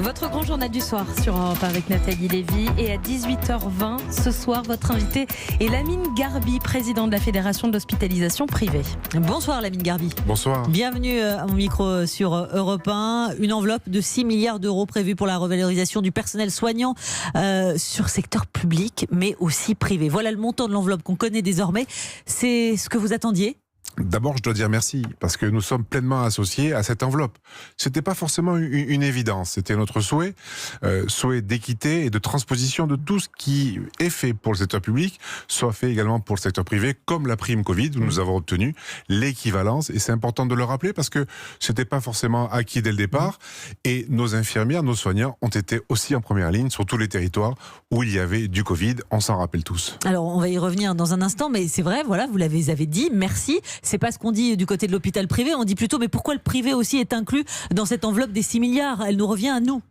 Votre grand journal du soir sur Europe 1 avec Nathalie Lévy. Et à 18h20, ce soir, votre invité est Lamine Garbi, président de la Fédération de l'hospitalisation privée. Bonsoir Lamine Garbi. Bonsoir. Bienvenue à mon micro sur Europe 1. Une enveloppe de 6 milliards d'euros prévue pour la revalorisation du personnel soignant sur secteur public, mais aussi privé. Voilà le montant de l'enveloppe qu'on connaît désormais. C'est ce que vous attendiez ? D'abord, je dois dire merci, parce que nous sommes pleinement associés à cette enveloppe. C'était pas forcément une évidence, c'était notre souhait d'équité et de transposition de tout ce qui est fait pour le secteur public, soit fait également pour le secteur privé, comme la prime Covid, où nous avons obtenu l'équivalence, et c'est important de le rappeler, parce que c'était pas forcément acquis dès le départ, et nos infirmières, nos soignants ont été aussi en première ligne sur tous les territoires où il y avait du Covid, on s'en rappelle tous. Alors, on va y revenir dans un instant, mais c'est vrai, voilà, vous l'avez dit, merci. C'est pas ce qu'on dit du côté de l'hôpital privé, on dit plutôt mais pourquoi le privé aussi est inclus dans cette enveloppe des 6 milliards ? Elle nous revient à nous.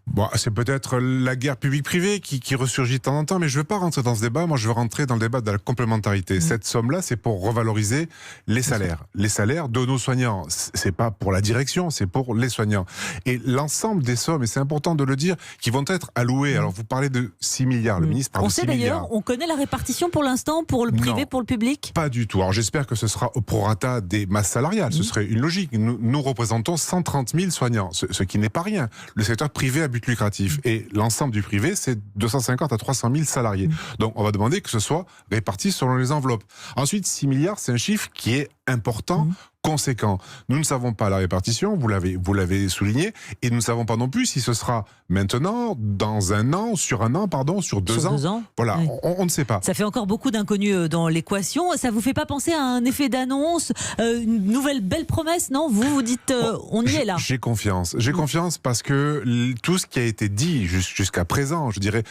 Bon, c'est peut-être la guerre publique-privée qui ressurgit de temps en temps, mais je ne veux pas rentrer dans ce débat. Moi, je veux rentrer dans le débat de la complémentarité. Cette somme-là, c'est pour revaloriser les salaires. Les salaires de nos soignants. C'est pas pour la direction, c'est pour les soignants. Et l'ensemble des sommes, et c'est important de le dire, qui vont être allouées. Alors, vous parlez de 6 milliards. Le ministre parle de 6 milliards. On sait d'ailleurs, on connaît la répartition pour l'instant, pour le privé, pour le public ? Pas du tout. Alors, j'espère que ce sera au prorata des masses salariales. Ce serait une logique. Nous représentons 130 000 soignants, ce qui n'est pas rien. Le secteur privé à but lucratif. Et l'ensemble du privé, c'est 250 à 300 000 salariés. Donc, on va demander que ce soit réparti selon les enveloppes. Ensuite, 6 milliards, c'est un chiffre qui est important, conséquent. Nous ne savons pas la répartition, vous l'avez souligné, et nous ne savons pas non plus si ce sera maintenant, dans un an, sur 2 ans. Voilà, oui. on ne sait pas. Ça fait encore beaucoup d'inconnus dans l'équation. Ça vous fait pas penser à un effet d'annonce, une nouvelle belle promesse, non ? Vous dites, on y est là. J'ai confiance. J'ai confiance parce que tout ce qui a été dit jusqu'à présent, je dirais,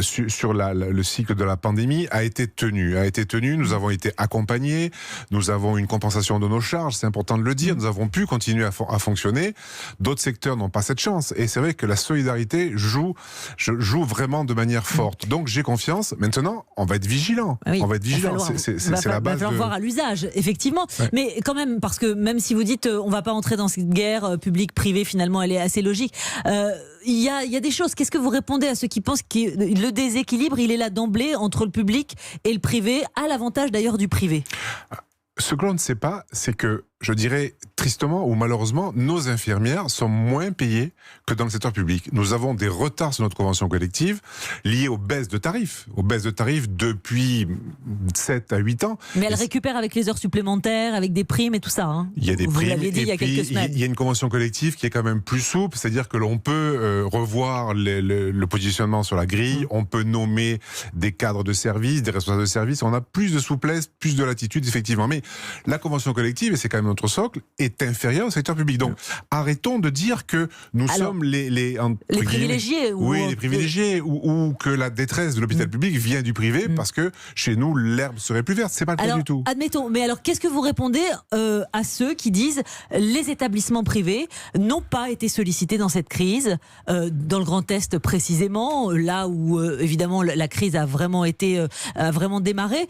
sur le cycle de la pandémie, a été tenu. Nous avons été accompagnés, nous avons une compensation de nos charges, c'est important de le dire, nous avons pu continuer à fonctionner. D'autres secteurs n'ont pas cette chance. Et c'est vrai que la solidarité joue vraiment de manière forte. Donc j'ai confiance. Maintenant, on va être vigilant. Oui, on va être vigilant. C'est la base. Il va falloir voir à l'usage, effectivement. Ouais. Mais quand même, parce que même si vous dites on va pas entrer dans cette guerre publique-privée, finalement, elle est assez logique. Il y a des choses. Qu'est-ce que vous répondez à ceux qui pensent que le déséquilibre, il est là d'emblée entre le public et le privé, à l'avantage d'ailleurs du privé ? Ce que l'on ne sait pas, c'est que, je dirais tristement ou malheureusement, nos infirmières sont moins payées que dans le secteur public. Nous avons des retards sur notre convention collective liés aux baisses de tarifs. Depuis 7 à 8 ans. Mais elles récupèrent avec les heures supplémentaires, avec des primes et tout ça. Hein. Il y a des primes. Vous l'aviez dit il y a quelques semaines. Il y a une convention collective qui est quand même plus souple, c'est-à-dire que l'on peut revoir le positionnement sur la grille, on peut nommer des cadres de service, des responsables de service, on a plus de souplesse, plus de latitude, effectivement. Mais la convention collective, et c'est quand même notre socle, est inférieure au secteur public. Donc, arrêtons de dire que nous sommes les privilégiés. Les privilégiés, ou que la détresse de l'hôpital public vient du privé, parce que chez nous, l'herbe serait plus verte. C'est pas le cas du tout. Admettons, mais alors qu'est-ce que vous répondez à ceux qui disent les établissements privés n'ont pas été sollicités dans cette crise, dans le Grand Est précisément, là où évidemment la crise a vraiment démarré.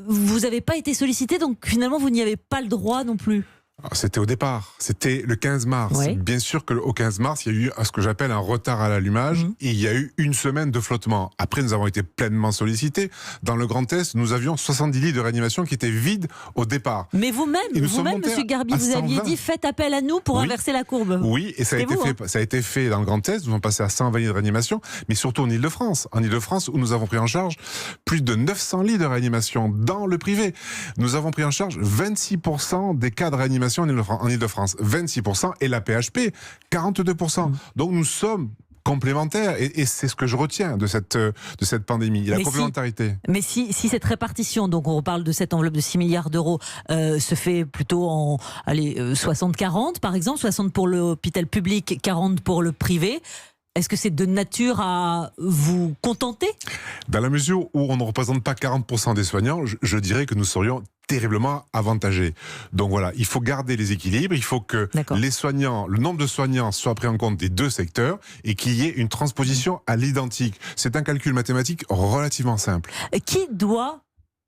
Vous n'avez pas été sollicités, donc finalement vous n'y avez pas le droit non plus. C'était au départ, c'était le 15 mars. Oui. Bien sûr qu'au 15 mars, il y a eu ce que j'appelle un retard à l'allumage, et il y a eu une semaine de flottement. Après, nous avons été pleinement sollicités. Dans le Grand Est, nous avions 70 lits de réanimation qui étaient vides au départ. Mais vous-même, Monsieur Garbi, vous aviez dit faites appel à nous pour inverser la courbe. Oui, et ça a été fait dans le Grand Est. Nous sommes passés à 120 lits de réanimation, mais surtout en Ile-de-France. En Ile-de-France, où nous avons pris en charge plus de 900 lits de réanimation dans le privé. Nous avons pris en charge 26% des cas de réanimation en Ile-de-France, 26%, et la PHP, 42%. Donc nous sommes complémentaires, et c'est ce que je retiens de cette pandémie, la complémentarité. Mais si cette répartition, donc on reparle de cette enveloppe de 6 milliards d'euros, se fait plutôt en 60-40 par exemple, 60 pour l'hôpital public, 40 pour le privé, est-ce que c'est de nature à vous contenter ? Dans la mesure où on ne représente pas 40% des soignants, je dirais que nous serions terriblement avantagés. Donc voilà, il faut garder les équilibres, il faut que le nombre de soignants soit pris en compte des deux secteurs et qu'il y ait une transposition à l'identique. C'est un calcul mathématique relativement simple. Qui doit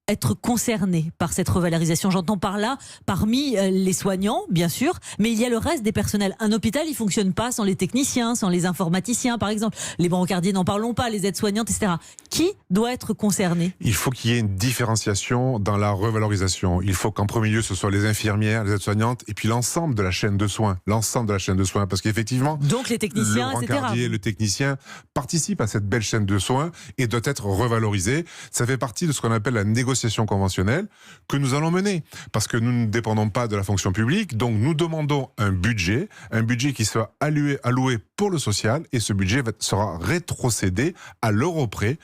être concernés par cette revalorisation? J'entends par là, parmi les soignants, bien sûr, mais il y a le reste des personnels. Un hôpital, il ne fonctionne pas sans les techniciens, sans les informaticiens, par exemple. Les brancardiers, n'en parlons pas, les aides-soignantes, etc. Qui doit être concerné? Il faut qu'il y ait une différenciation dans la revalorisation. Il faut qu'en premier lieu, ce soit les infirmières, les aides-soignantes, et puis l'ensemble de la chaîne de soins. L'ensemble de la chaîne de soins. Parce qu'effectivement, donc les techniciens, le brancardier, le technicien participent à cette belle chaîne de soins et doit être revalorisé. Ça fait partie de ce qu'on appelle la négociation conventionnelle que nous allons mener. Parce que nous ne dépendons pas de la fonction publique, donc nous demandons un budget qui soit alloué pour le social, et ce budget sera rétrocédé à l'euro près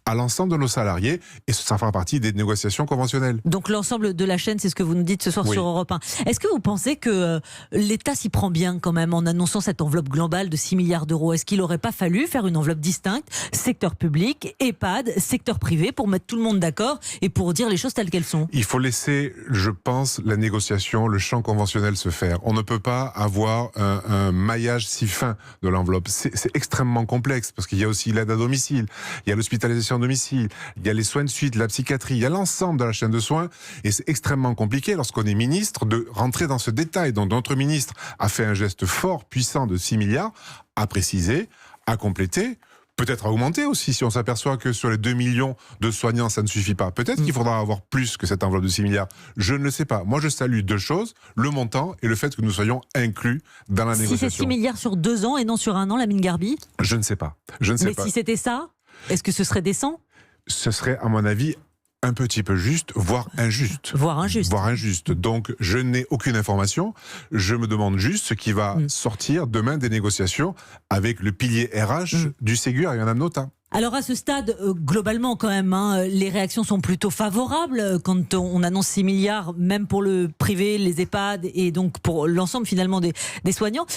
à l'ensemble de nos salariés, et ça fera partie des négociations conventionnelles. Donc l'ensemble de la chaîne, c'est ce que vous nous dites ce soir sur Europe 1. Est-ce que vous pensez que l'État s'y prend bien quand même en annonçant cette enveloppe globale de 6 milliards d'euros? Est-ce qu'il n'aurait pas fallu faire une enveloppe distincte, secteur public, EHPAD, secteur privé, pour mettre tout le monde d'accord et pour dire les choses telles qu'elles sont? Il faut laisser, je pense, la négociation, le champ conventionnel se faire. On ne peut pas avoir un maillage si fin de l'enveloppe. C'est extrêmement complexe, parce qu'il y a aussi l'aide à domicile, il y a l'hospitalisation à domicile, il y a les soins de suite, la psychiatrie, il y a l'ensemble de la chaîne de soins, et c'est extrêmement compliqué lorsqu'on est ministre de rentrer dans ce détail. Donc notre ministre a fait un geste fort, puissant de 6 milliards, à préciser, à compléter, peut-être à augmenter aussi, si on s'aperçoit que sur les 2 millions de soignants, ça ne suffit pas. Peut-être qu'il faudra avoir plus que cette enveloppe de 6 milliards. Je ne le sais pas. Moi, je salue deux choses, le montant et le fait que nous soyons inclus dans la négociation. Si c'est 6 milliards sur 2 ans et non sur 1 an, Lamine Garbi? Je ne sais pas. Je ne sais pas. Mais si c'était ça, est-ce que ce serait décent? Ce serait, à mon avis, un petit peu juste, voire injuste. Voire injuste. Voire injuste. Donc, je n'ai aucune information. Je me demande juste ce qui va sortir demain des négociations avec le pilier RH du Ségur et Madame Notat. Alors à ce stade, globalement quand même, les réactions sont plutôt favorables quand on annonce 6 milliards, même pour le privé, les EHPAD et donc pour l'ensemble finalement des soignants.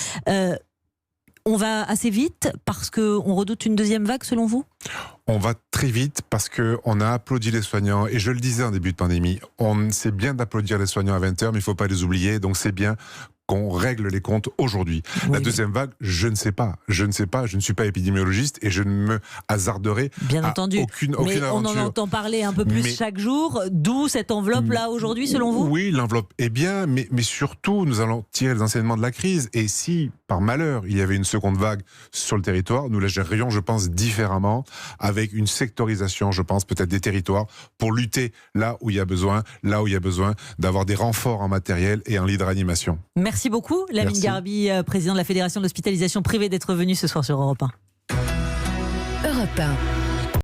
On va assez vite parce qu'on redoute une deuxième vague selon vous? On va très vite parce qu'on a applaudi les soignants, et je le disais en début de pandémie, c'est bien d'applaudir les soignants à 20h, mais il ne faut pas les oublier, donc c'est bien qu'on règle les comptes aujourd'hui. Oui, la deuxième vague, je ne sais pas, je ne suis pas épidémiologiste et je ne me hasarderai bien entendu. aucune mais aventure. On en entend parler un peu plus chaque jour, d'où cette enveloppe-là aujourd'hui selon vous? Oui, l'enveloppe est bien, mais surtout nous allons tirer les enseignements de la crise, et si par malheur il y avait une seconde vague sur le territoire, nous la gérerions, je pense, différemment, avec une sectorisation, je pense, peut-être des territoires, pour lutter là où il y a besoin d'avoir des renforts en matériel et en lit de réanimation. Merci beaucoup, Lamine Garbi, président de la Fédération de l'hospitalisation privée, d'être venu ce soir sur Europe 1. Europe 1.